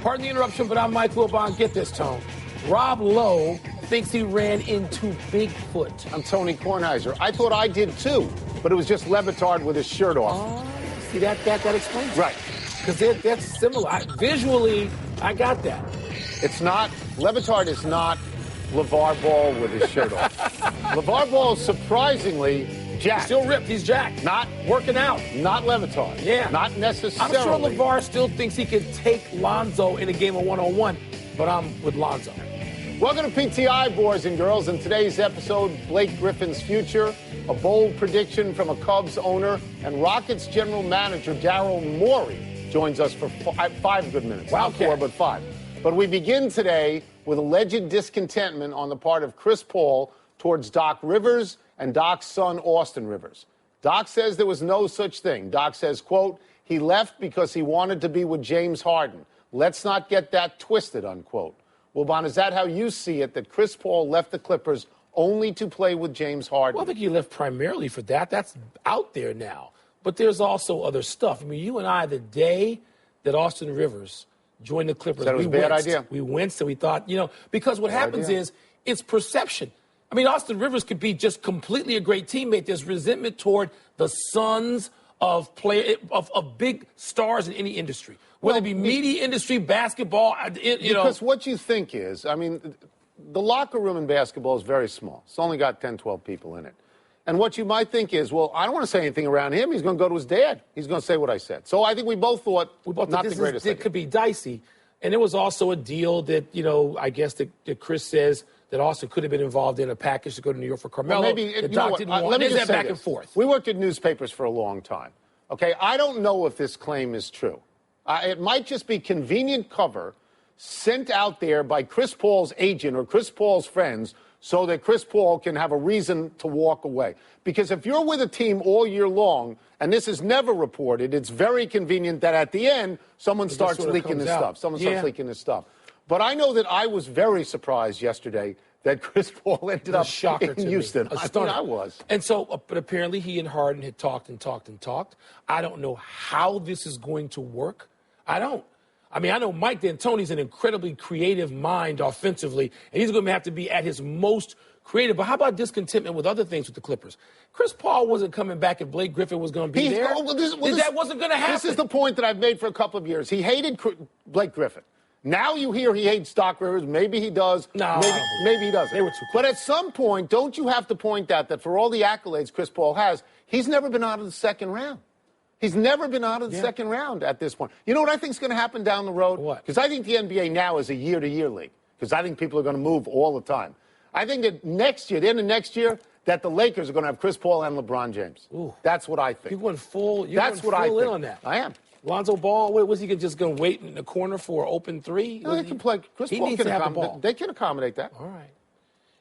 Pardon the interruption, but I'm Mike Wilbon. Get this, Tone. Rob Lowe thinks he ran into Bigfoot. I'm Tony Kornheiser. I thought I did too, but it was just Le Batard with his shirt off. Oh, see, that explains it. Right. Because that's similar. Visually, I got that. It's not, Le Batard is not LeVar Ball with his shirt off. LeVar Ball is surprisingly jacked. Still ripped. He's jacked. Not working out. Not Le Batard. Yeah. Not necessarily. I'm sure LeVar still thinks he could take Lonzo in a game of one-on-one, but I'm with Lonzo. Welcome to PTI, boys and girls. In today's episode, Blake Griffin's future, a bold prediction from a Cubs owner, and Rockets general manager Daryl Morey joins us for 5 good minutes. Not 4, but 5. But we begin today with alleged discontentment on the part of Chris Paul towards Doc Rivers and Doc's son, Austin Rivers. Doc says there was no such thing. Doc says, quote, he left because he wanted to be with James Harden. Let's not get that twisted, unquote. Wilbon, is that how you see it, that Chris Paul left the Clippers only to play with James Harden? Well, I think he left primarily for that. That's out there now. But there's also other stuff. I mean, you and I, the day that Austin Rivers joined the Clippers, that was a bad idea. We winced and we thought, because what happens is it's perception. I mean, Austin Rivers could be just completely a great teammate. There's resentment toward the sons of big stars in any industry, whether it be media industry, basketball, Because what you think is, I mean, the locker room in basketball is very small. It's only got 10, 12 people in it. And what you might think is, well, I don't want to say anything around him. He's going to go to his dad. He's going to say what I said. So I think we both thought not the greatest idea. It could be dicey. And there was also a deal that, I guess that Chris says that Austin could have been involved in a package to go to New York for Carmelo. Well, maybe, the Doc didn't want. Let me There's just that say back this. And forth. We worked at newspapers for a long time. Okay, I don't know if this claim is true. It might just be convenient cover sent out there by Chris Paul's agent or Chris Paul's friends so that Chris Paul can have a reason to walk away. Because if you're with a team all year long, and this is never reported, it's very convenient that at the end, someone starts leaking his stuff. Someone starts leaking his stuff. But I know that I was very surprised yesterday that Chris Paul ended up in Houston. I was. And so, but apparently he and Harden had talked and talked and talked. I don't know how this is going to work. I don't. I mean, I know Mike D'Antoni's an incredibly creative mind offensively, and he's going to have to be at his most creative. But how about discontentment with other things with the Clippers? Chris Paul wasn't coming back if Blake Griffin was going to be there. That wasn't going to happen. This is the point that I've made for a couple of years. He hated Blake Griffin. Now you hear he hates Doc Rivers. Maybe he does. No, maybe he doesn't. They were too close. But at some point, don't you have to point out that for all the accolades Chris Paul has, he's never been out of the second round. He's never been out of the second round at this point. You know what I think is going to happen down the road? What? Because I think the NBA now is a year-to-year league. Because I think people are going to move all the time. I think that next year, the end of next year, that the Lakers are going to have Chris Paul and LeBron James. Ooh. That's what I think. You went full. That's what I think. In on that. I am. Lonzo Ball, was he just going to wait in the corner for an open three? No, they can play. Chris Paul needs to have the ball. They can accommodate that. All right.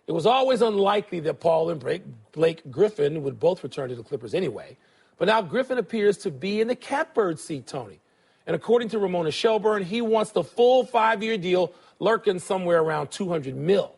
It was always unlikely that Paul and Blake Griffin would both return to the Clippers anyway. But now Griffin appears to be in the catbird seat, Tony. And according to Ramona Shelburne, he wants the full 5-year deal lurking somewhere around $200 million.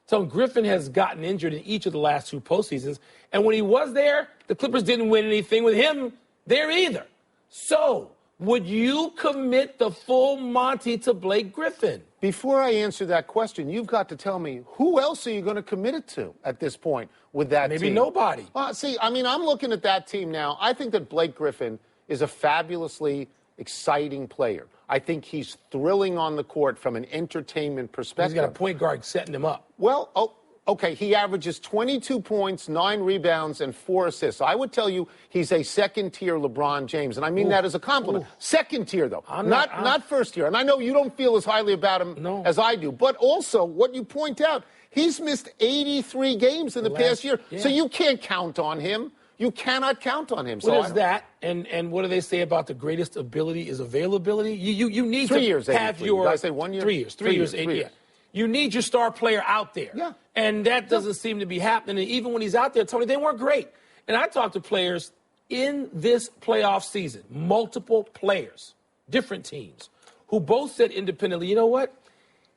So Griffin has gotten injured in each of the last 2 postseasons. And when he was there, the Clippers didn't win anything with him there either. So would you commit the full Monty to Blake Griffin? Before I answer that question, you've got to tell me, who else are you going to commit it to at this point with that team? Maybe nobody. See, I mean, I'm looking at that team now. I think that Blake Griffin is a fabulously exciting player. I think he's thrilling on the court from an entertainment perspective. He's got a point guard setting him up. Well, okay, he averages 22 points, 9 rebounds, and 4 assists. I would tell you he's a second-tier LeBron James, and I mean that as a compliment. Second tier, though, not first tier. And I know you don't feel as highly about him as I do. But also, what you point out, he's missed 83 games in the past year, so you can't count on him. You cannot count on him. What is that? And what do they say about the greatest ability is availability? You need 3 years, to have your... Did I say 1 year? 3 years. 3 years. 3 years. You need your star player out there. Yeah. And that doesn't seem to be happening. And even when he's out there, Tony, they weren't great. And I talked to players in this playoff season, multiple players, different teams, who both said independently, you know what?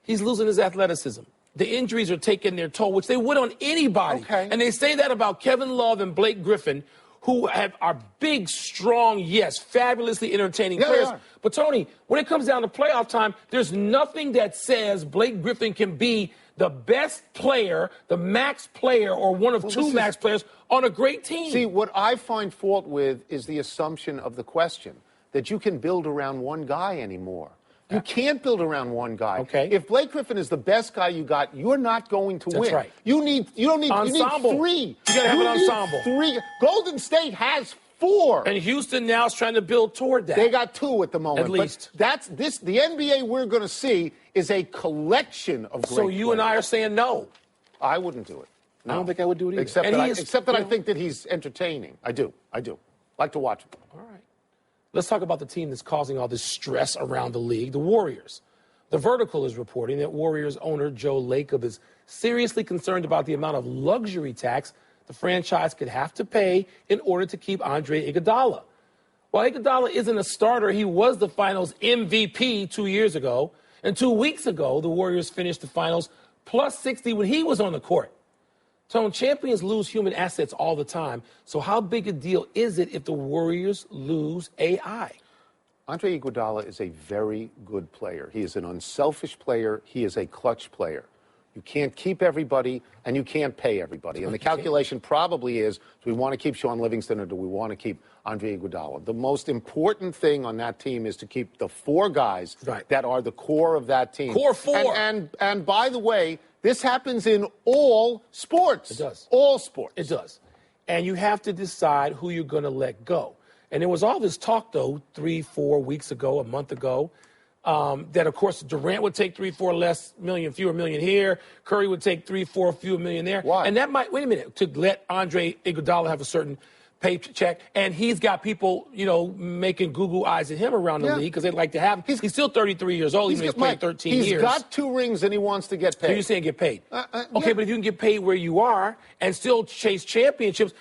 He's losing his athleticism. The injuries are taking their toll, which they would on anybody. Okay. And they say that about Kevin Love and Blake Griffin, who are big, strong, yes, fabulously entertaining Yeah, players. they are. But, Tony, when it comes down to playoff time, there's nothing that says Blake Griffin can be the best player, the max player, or one of two max players on a great team. See, what I find fault with is the assumption of the question that you can build around one guy anymore. You can't build around one guy. Okay. If Blake Griffin is the best guy you got, you're not going to win. That's right. You need Ensemble. three. You gotta have an ensemble. Three. Golden State has 4. And Houston now is trying to build toward that. They got 2 at the moment. At least. But the NBA we're going to see is a collection of great So you and I are saying no. I wouldn't do it. No. I don't think I would do it either. Except that I think that he's entertaining. I do. Like to watch him. All right. Let's talk about the team that's causing all this stress around the league, the Warriors. The Vertical is reporting that Warriors owner Joe Lacob is seriously concerned about the amount of luxury tax the franchise could have to pay in order to keep Andre Iguodala. While Iguodala isn't a starter, he was the Finals MVP 2 years ago. And 2 weeks ago, the Warriors finished the Finals plus 60 when he was on the court. Tone, champions lose human assets all the time. So how big a deal is it if the Warriors lose AI? Andre Iguodala is a very good player. He is an unselfish player. He is a clutch player. You can't keep everybody, and you can't pay everybody. And the calculation probably is, do we want to keep Sean Livingston or do we want to keep Andre Iguodala? The most important thing on that team is to keep the 4 guys that are the core of that team. Core 4. And by the way, this happens in all sports. It does. All sports. It does. And you have to decide who you're going to let go. And there was all this talk, though, 3-4 weeks ago, a month ago, that, of course, Durant would take 3-4 fewer million here. Curry would take 3-4 fewer million there. Why? And that might, wait a minute, to let Andre Iguodala have a certain paycheck. And he's got people, making Google eyes at him around the league because they'd like to have him. He's still 33 years old, even though he's played 13 years. He's got 2 rings and he wants to get paid. So you're saying get paid. Okay, but if you can get paid where you are and still chase championships,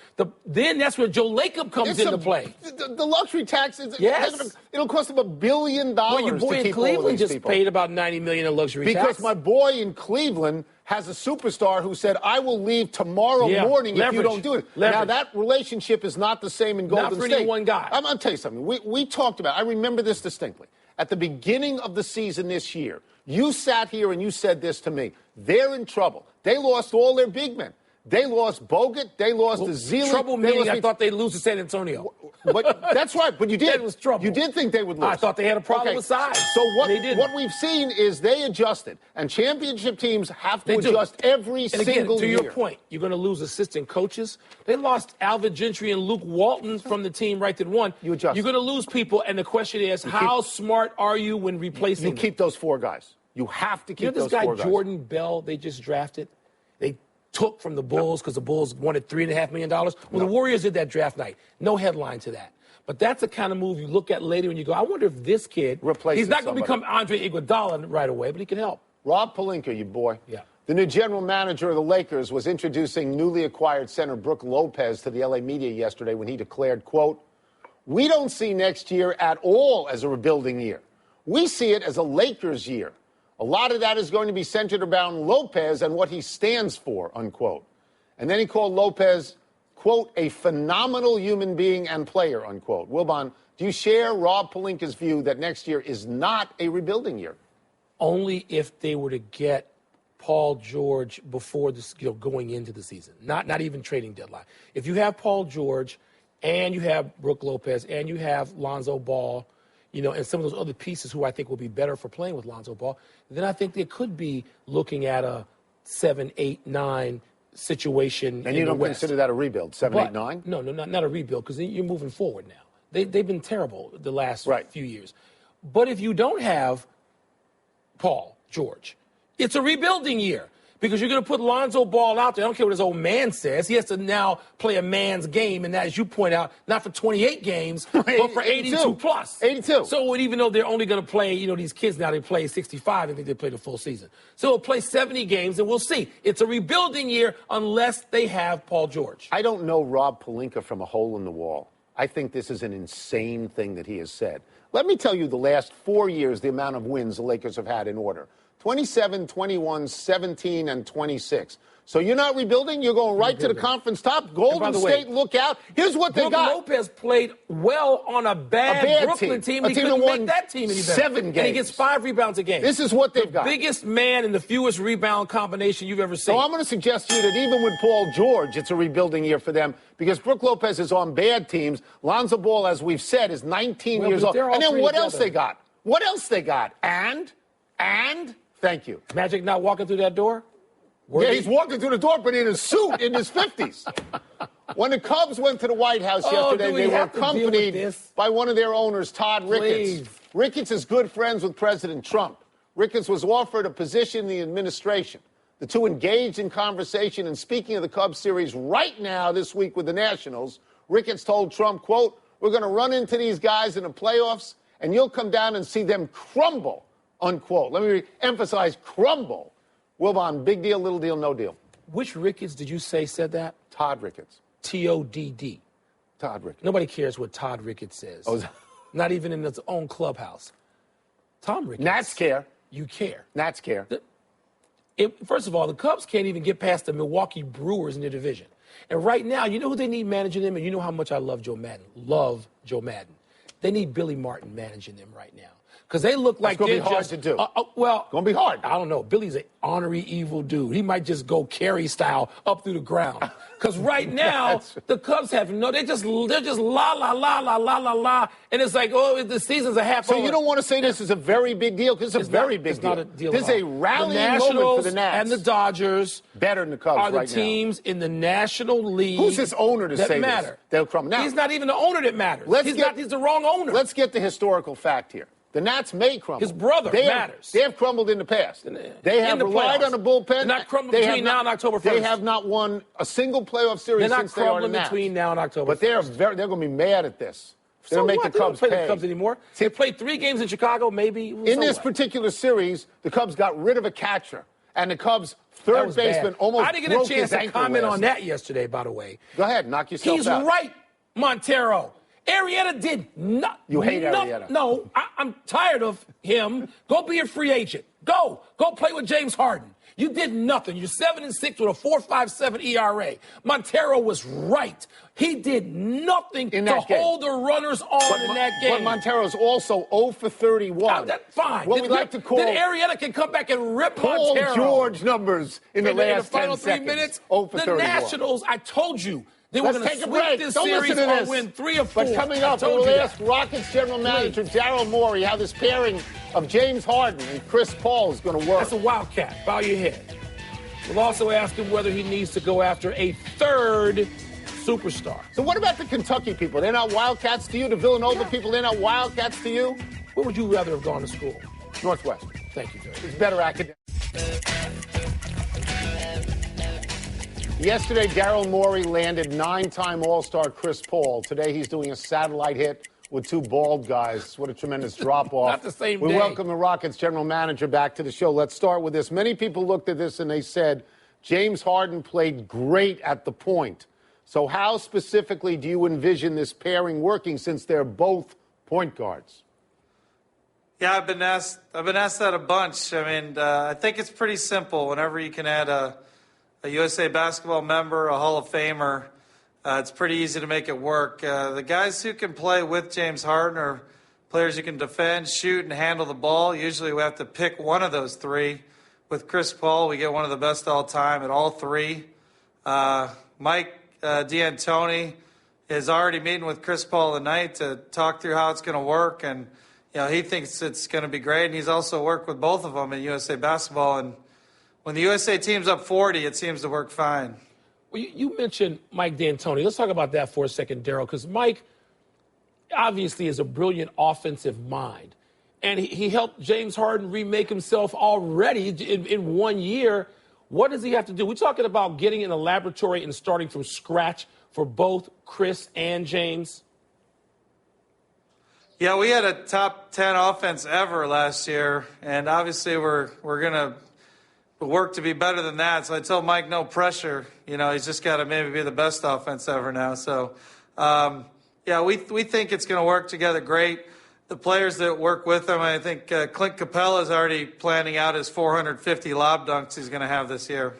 then that's where Joe Lacob comes into play. The luxury tax is yes. It'll cost him $1 billion well, your boy to keep in Cleveland just people. paid about $90 million in luxury tax. Because my boy in Cleveland has a superstar who said, I will leave tomorrow morning if you don't do it. Now, that relationship is not the same in Golden State. Not for any one guy. I'm going to tell you something. We talked about it. I remember this distinctly. At the beginning of the season this year, you sat here and you said this to me. They're in trouble. They lost all their big men. They lost Bogut. They lost Zealy. Trouble meaning I thought they'd lose to San Antonio. But that's right. But you did. That was trouble. You did think they would lose. I thought they had a problem with size. So what we've seen is they adjusted, and championship teams have to adjust every single year. To your point, you're going to lose assistant coaches. They lost Alvin Gentry and Luke Walton from the team right that won. You adjust. You're going to lose people, and the question is, how smart are you when replacing them? You keep those 4 guys. You have to keep those 4 guys. You know this guy Jordan Bell they just drafted? They took from the Bulls because the Bulls wanted $3.5 million. Well, the Warriors did that draft night. No headline to that. But that's the kind of move you look at later and you go, I wonder if this kid, he's not going to become Andre Iguodala right away, but he can help. Rob Pelinka, you boy. Yeah. The new general manager of the Lakers was introducing newly acquired center Brook Lopez to the LA media yesterday when he declared, quote, we don't see next year at all as a rebuilding year. We see it as a Lakers year. A lot of that is going to be centered around Lopez and what he stands for, unquote. And then he called Lopez, quote, a phenomenal human being and player, unquote. Wilbon, do you share Rob Pelinka's view that next year is not a rebuilding year? Only if they were to get Paul George before this, going into the season, not even trading deadline. If you have Paul George and you have Brook Lopez and you have Lonzo Ball, and some of those other pieces who I think will be better for playing with Lonzo Ball, then I think they could be looking at a 7, 8, 9 situation. And you don't consider that a rebuild, 7, 8, 9? No, not a rebuild, because you're moving forward now. They've been terrible the last few years. But if you don't have Paul George, it's a rebuilding year. Because you're going to put Lonzo Ball out there. I don't care what his old man says. He has to now play a man's game. And that, as you point out, not for 28 games, but for 82 plus. 82. So even though they're only going to play, these kids now, they play 65. I think they play the full season. So they'll play 70 games, and we'll see. It's a rebuilding year unless they have Paul George. I don't know Rob Pelinka from a hole in the wall. I think this is an insane thing that he has said. Let me tell you the last 4 years, the amount of wins the Lakers have had in order. 27, 21, 17, and 26. So you're not rebuilding? You're going right to the conference top? Golden State, look out. Here's what they got. Lopez played well on a bad Brooklyn team. And he couldn't make that team any better. 7 games. And he gets 5 rebounds a game. This is what they've got. The biggest man and the fewest rebound combination you've ever seen. So I'm going to suggest to you that even with Paul George, it's a rebuilding year for them because Brook Lopez is on bad teams. Lonzo Ball, as we've said, is 19 years old. And then what else they got? What else they got? And, thank you. Magic not walking through that door? Yeah, he's walking through the door, but in a suit in his 50s. When the Cubs went to the White House yesterday, they were accompanied by one of their owners, Todd Ricketts. Ricketts is good friends with President Trump. Ricketts was offered a position in the administration. The two engaged in conversation, and speaking of the Cubs series right now this week with the Nationals, Ricketts told Trump, quote, "We're going to run into these guys in the playoffs, and you'll come down and see them crumble," unquote. Let me emphasize crumble. Wilbon, big deal, little deal, no deal. Which Ricketts did you say said that? Todd Ricketts. T-O-D-D. Todd Ricketts. Nobody cares what Todd Ricketts says. Oh, not even in his own clubhouse. Tom Ricketts. Nats care. You care. Nats care. First of all, the Cubs can't even get past the Milwaukee Brewers in their division. And right now, you know who they need managing them? And you know how much I love Joe Madden. Love Joe Madden. They need Billy Martin managing them right now. Because they look like they're going to be hard to do. Well, going to be hard. I don't know. Billy's an ornery, evil dude. He might just go Carey style up through the ground. Because right now, the Cubs have they're just la, la, la, la, la, la, la. And it's like, oh, the season's a half over. So you don't want to say this is a very big deal? Because it's a very big deal. It's not a deal. This is a rallying moment for the Nats. And the Dodgers better than the Cubs are the right teams in the National League. Who's this owner to say matter? This? They'll crumble. Now, he's not even the owner that matters. He's the wrong owner. Let's get the historical fact here. The Nats may crumble. His brother matters. They have crumbled in the past. They have relied on the bullpen. They're not crumbling between now and October 1st. They have not won a single playoff series since they are the Nats. They're not crumbling between now and October 1st. But they're going to be mad at this. They're going to make the Cubs pay. The Cubs anymore. They played 3 games in Chicago, maybe. In this particular series, the Cubs got rid of a catcher, and the Cubs' third baseman almost broke his ankle. I didn't get a chance to comment on that yesterday, by the way. Go ahead, knock yourself out. He's right, Montero. Arrieta did not. You hate Arrieta. No, I'm tired of him. Go be a free agent. Go play with James Harden. You did nothing. You're 7-6 with a 4.57 ERA. Montero was right. He did nothing to hold the runners on in that game. But Montero's also 0 for 31. That's fine. What we like to call then Arrieta can come back and rip Paul Montero. George numbers in the last final 10 3 minutes. 0 for 31. The Nationals, I told you. They were going to sweep this series or win 3 or 4. But coming up, we'll ask Rockets general manager Daryl Morey how this pairing of James Harden and Chris Paul is going to work. That's a wildcat. Bow your head. We'll also ask him whether he needs to go after a third superstar. So what about the Kentucky people? They're not wildcats to you? The Villanova people, they're not wildcats to you? Where would you rather have gone to school? Northwest. Thank you, Jerry. It's better academic. Yesterday, Daryl Morey landed 9-time All-Star Chris Paul. Today, he's doing a satellite hit with 2 bald guys. What a tremendous drop-off. Not the same day. We welcome the Rockets general manager back to the show. Let's start with this. Many people looked at this and they said, James Harden played great at the point. So how specifically do you envision this pairing working since they're both point guards? Yeah, I've been asked that a bunch. I mean, I think it's pretty simple. Whenever you can add a USA Basketball member, a Hall of Famer, it's pretty easy to make it work. The guys who can play with James Harden are players who can defend, shoot, and handle the ball. Usually we have to pick one of those 3. With Chris Paul, we get one of the best all time at all 3. Mike D'Antoni is already meeting with Chris Paul tonight to talk through how it's going to work, and he thinks it's going to be great. And he's also worked with both of them in USA Basketball, and when the USA team's up 40, it seems to work fine. Well, you mentioned Mike D'Antoni. Let's talk about that for a second, Daryl, because Mike obviously is a brilliant offensive mind. And he helped James Harden remake himself already in 1 year. What does he have to do? We're talking about getting in a laboratory and starting from scratch for both Chris and James. Yeah, we had a top 10 offense ever last year, and obviously we're going to work to be better than that. So I told Mike, no pressure. He's just got to maybe be the best offense ever now. So, we think it's going to work together great. the players that work with him. I think Clint Capella is already planning out his 450 lob dunks he's going to have this year.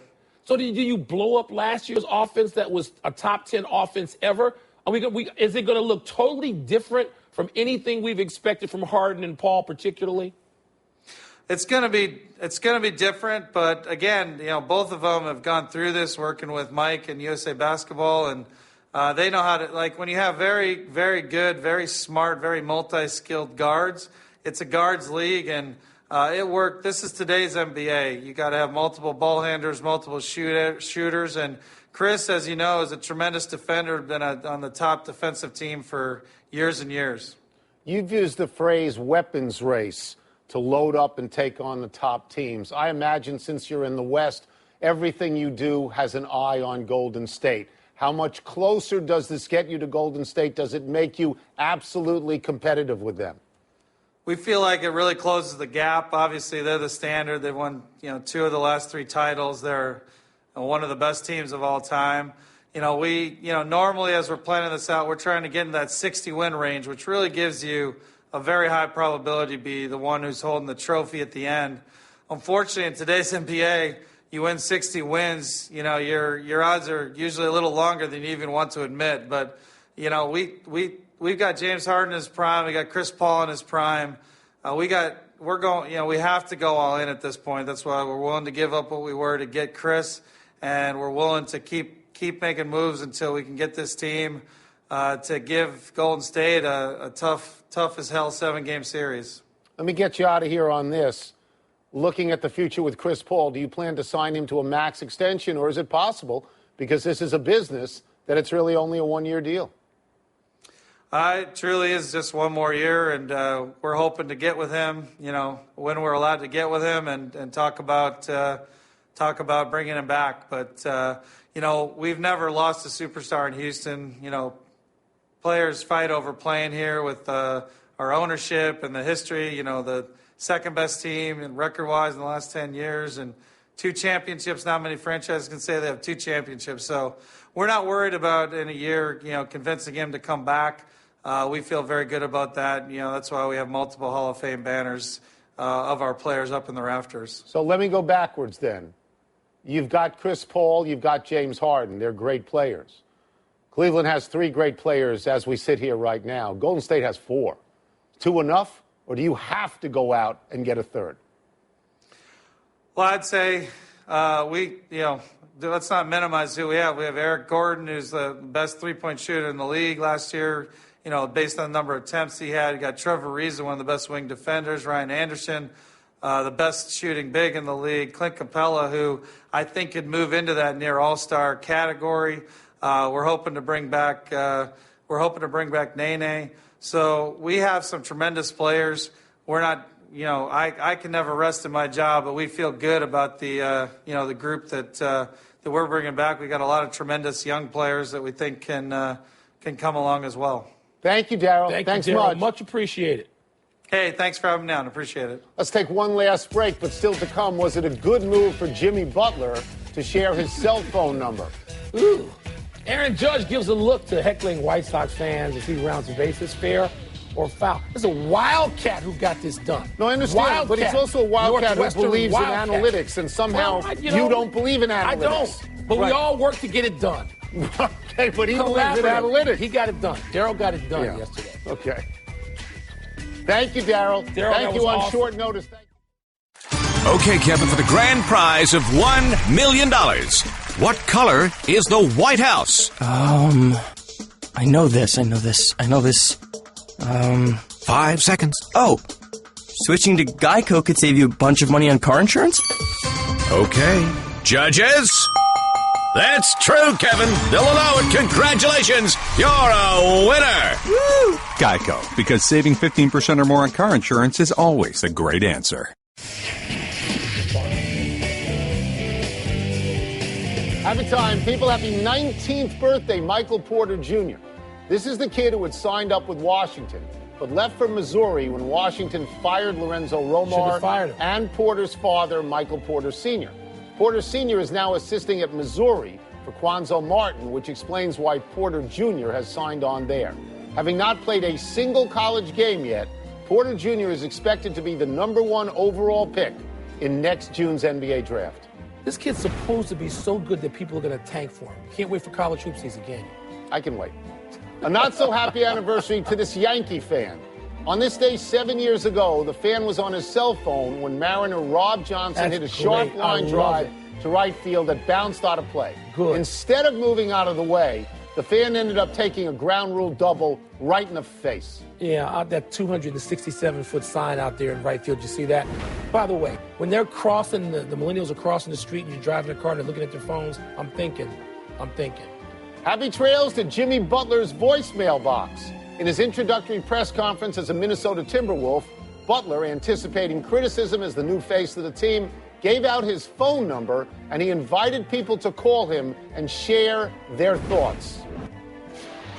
So do you blow up last year's offense that was a top 10 offense ever? Is it going to look totally different from anything we've expected from Harden and Paul particularly? It's going to be different, but again, both of them have gone through this working with Mike and USA Basketball, and they know how to, like, when you have very, very good, very smart, very multi-skilled guards, it's a guards league, and it worked. This is today's NBA. You got to have multiple ball handlers, multiple shooters, and Chris, as you know, is a tremendous defender, been on the top defensive team for years and years. You've used the phrase weapons race to load up and take on the top teams. I imagine since you're in the West, everything you do has an eye on Golden State. How much closer does this get you to Golden State? Does it make you absolutely competitive with them? We feel like it really closes the gap. Obviously, they're the standard. They've won, 2 of the last 3 titles. They're one of the best teams of all time. Normally as we're planning this out, we're trying to get in that 60-win range, which really gives you a very high probability to be the one who's holding the trophy at the end. Unfortunately, in today's NBA, you win 60 wins, your odds are usually a little longer than you even want to admit. But, we've got James Harden in his prime. We got Chris Paul in his prime. We have to go all in at this point. That's why we're willing to give up what we were to get Chris, and we're willing to keep making moves until we can get this team to give Golden State a tough as hell 7-game series. Let me get you out of here on this. Looking at the future with Chris Paul, do you plan to sign him to a max extension, or is it possible, because this is a business, that it's really only a 1-year deal? It truly is just 1 more year, and we're hoping to get with him, when we're allowed to get with him and talk about bringing him back. But, we've never lost a superstar in Houston. Players fight over playing here with our ownership and the history, the second-best team and record-wise in the last 10 years and 2 championships. Not many franchises can say they have 2 championships. So we're not worried about in a year, convincing him to come back. We feel very good about that. That's why we have multiple Hall of Fame banners of our players up in the rafters. So let me go backwards then. You've got Chris Paul, you've got James Harden. They're great players. Cleveland has 3 great players as we sit here right now. Golden State has 4. 2 enough, or do you have to go out and get a third? Well, I'd say let's not minimize who we have. We have Eric Gordon, who's the best three-point shooter in the league last year, based on the number of attempts he had. You got Trevor Ariza, one of the best wing defenders. Ryan Anderson, the best shooting big in the league. Clint Capella, who I think could move into that near all-star category. We're hoping to bring back Nene. So we have some tremendous players. We're not, I can never rest in my job, but we feel good about the group that we're bringing back. We got a lot of tremendous young players that we think can come along as well. Thank you, Daryl. Thanks much. Daryl. Much appreciated. Hey, thanks for having me on. Appreciate it. Let's take one last break, but still to come, was it a good move for Jimmy Butler to share his cell phone number? Ooh. Aaron Judge gives a look to heckling White Sox fans as he rounds the bases. Fair or foul? It's a wildcat who got this done. No, I understand, but it's also a wildcat who believes in analytics, and somehow you don't believe in analytics. I don't, but we all work to get it done. Okay, but he believes in analytics. He got it done. Daryl got it done yesterday. Okay. Thank you, Daryl. Thank you on awesome. Short notice. Okay, Kevin, for the grand prize of $1 million. What color is the White House? I know this. 5 seconds. Oh, switching to Geico could save you a bunch of money on car insurance? Okay. Judges? That's true, Kevin. They'll allow it. Congratulations. You're a winner. Woo! Geico, because saving 15% or more on car insurance is always a great answer. Happy time. People, happy 19th birthday, Michael Porter Jr. This is the kid who had signed up with Washington, but left for Missouri when Washington fired Lorenzo Romar and Porter's father, Michael Porter Sr. Porter Sr. is now assisting at Missouri for Quanzo Martin, which explains why Porter Jr. has signed on there. Having not played a single college game yet, Porter Jr. is expected to be the #1 overall pick in next June's NBA draft. This kid's supposed to be so good that people are going to tank for him. Can't wait for college hoop season again. I can wait. A not-so-happy anniversary to this Yankee fan. On this day 7 years ago, the fan was on his cell phone when Mariner Rob Johnson hit a sharp line drive to right field that bounced out of play. Good. Instead of moving out of the way, the fan ended up taking a ground rule double right in the face. Yeah, out that 267-foot sign out there in right field. You see that? By the way, when they're crossing, the millennials are crossing the street and you're driving a car and they're looking at their phones, I'm thinking. Happy trails to Jimmy Butler's voicemail box. In his introductory press conference as a Minnesota Timberwolf, Butler, anticipating criticism as the new face of the team, gave out his phone number, and he invited people to call him and share their thoughts.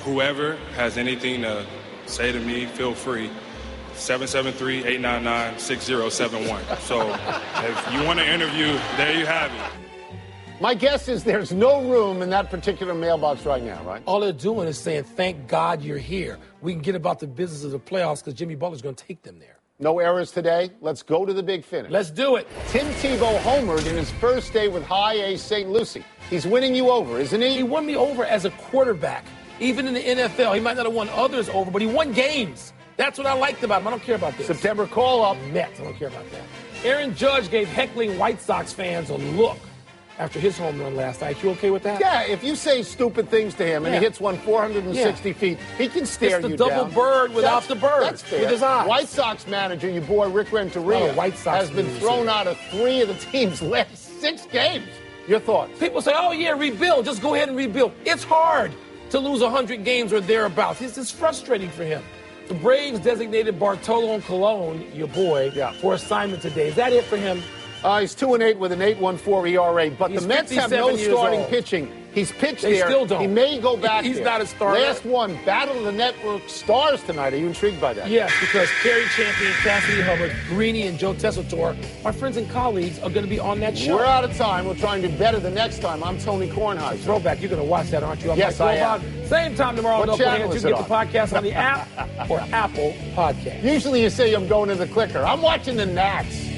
Whoever has anything to say to me, feel free. 773-899-6071. So if you want to interview, there you have it. My guess is there's no room in that particular mailbox right now, right? All they're doing is saying, thank God you're here. We can get about the business of the playoffs because Jimmy Butler's going to take them there. No errors today. Let's go to the big finish. Let's do it. Tim Tebow homered in his first day with High A St. Lucie. He's winning you over, isn't he? He won me over as a quarterback. Even in the NFL, he might not have won others over, but he won games. That's what I liked about him. I don't care about this. September call-up. Mets, I don't care about that. Aaron Judge gave heckling White Sox fans a look after his home run last night. You okay with that? Yeah, if you say stupid things to him and he hits one 460 feet, he can stare you down. It's the double bird without the bird. That's fair. With his eyes. White Sox manager, your boy Rick Renteria, has been thrown out of 3 of the team's last 6 games. Your thoughts? People say, oh, yeah, rebuild. Just go ahead and rebuild. It's hard to lose 100 games or thereabouts. It's frustrating for him. The Braves designated Bartolo Colon, your boy, for assignment today. Is that it for him? He's 2-8 with an 8.14 ERA, but He's the Mets have no starting pitching. He's pitched there. They still don't. He may go back He's there. not a starter. Last one, Battle of the Network Stars tonight. Are you intrigued by that? Yes, because Kerry Champion, Cassidy Hubbard, Greeny, and Joe Tessitore, my friends and colleagues, are going to be on that show. We're out of time. We'll try and do better the next time. I'm Tony Kornheiser. Throwback. You're going to watch that, aren't you? Yes, I am. Same time tomorrow. What channel You is can it get the podcast on the app or Apple Podcast. Usually you say I'm going to the clicker. I'm watching the Nats.